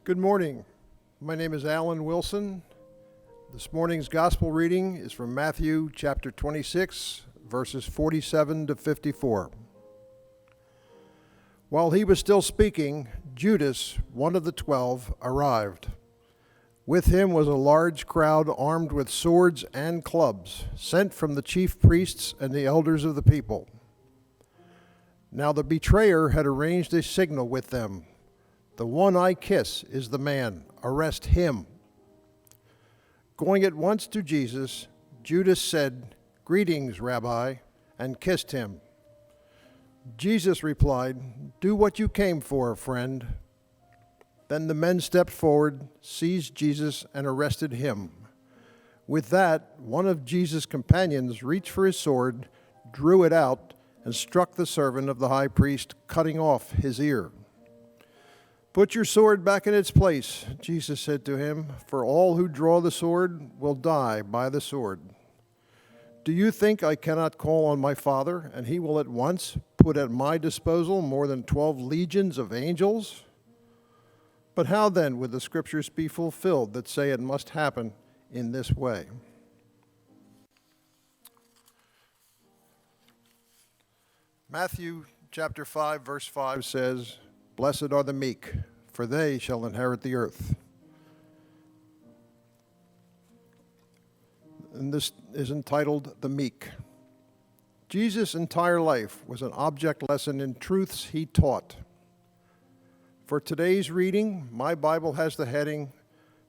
Good morning. My name is Alan Wilson. This morning's gospel reading is from Matthew chapter 26, verses 47 to 54. While he was still speaking, Judas, one of the 12, arrived. With him was a large crowd armed with swords and clubs, sent from the chief priests and the elders of the people. Now the betrayer had arranged a signal with them. "The one I kiss is the man. Arrest him." Going at once to Jesus, Judas said, "Greetings, Rabbi," and kissed him. Jesus replied, "Do what you came for, friend." Then the men stepped forward, seized Jesus, and arrested him. With that, one of Jesus' companions reached for his sword, drew it out, and struck the servant of the high priest, cutting off his ear. "Put your sword back in its place," Jesus said to him, "for all who draw the sword will die by the sword. Do you think I cannot call on my Father, and he will at once put at my disposal more than 12 legions of angels? But how then would the scriptures be fulfilled that say it must happen in this way?" Matthew chapter 5, verse 5 says, "Blessed are the meek, for they shall inherit the earth." And this is entitled "The Meek." Jesus' entire life was an object lesson in truths he taught. For today's reading, my Bible has the heading,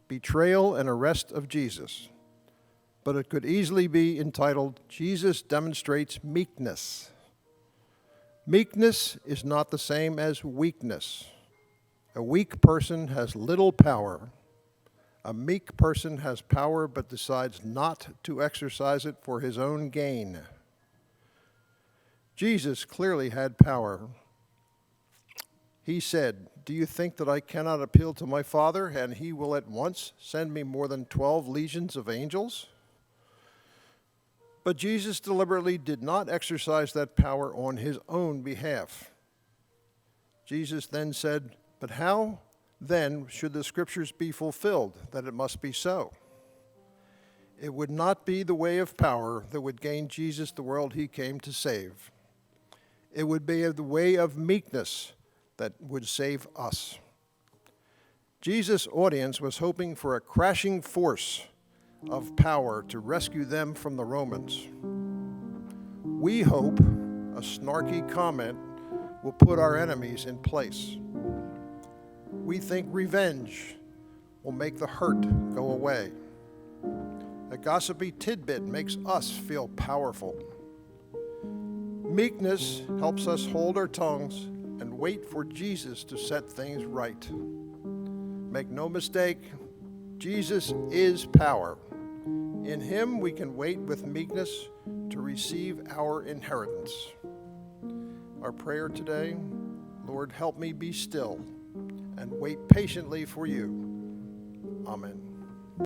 "Betrayal and Arrest of Jesus," but it could easily be entitled, "Jesus Demonstrates Meekness." Meekness is not the same as weakness. A weak person has little power. A meek person has power but decides not to exercise it for his own gain. Jesus clearly had power. He said, "Do you think that I cannot appeal to my Father, and he will at once send me more than 12 legions of angels?" But Jesus deliberately did not exercise that power on his own behalf. Jesus then said, "But how then should the scriptures be fulfilled that it must be so?" It would not be the way of power that would gain Jesus the world he came to save. It would be the way of meekness that would save us. Jesus' audience was hoping for a crashing force of power to rescue them from the Romans. We hope a snarky comment will put our enemies in place. We think revenge will make the hurt go away. A gossipy tidbit makes us feel powerful. Meekness helps us hold our tongues and wait for Jesus to set things right. Make no mistake, Jesus is power. In him we can wait with meekness to receive our inheritance. Our prayer today, Lord, help me be still and wait patiently for you. Amen.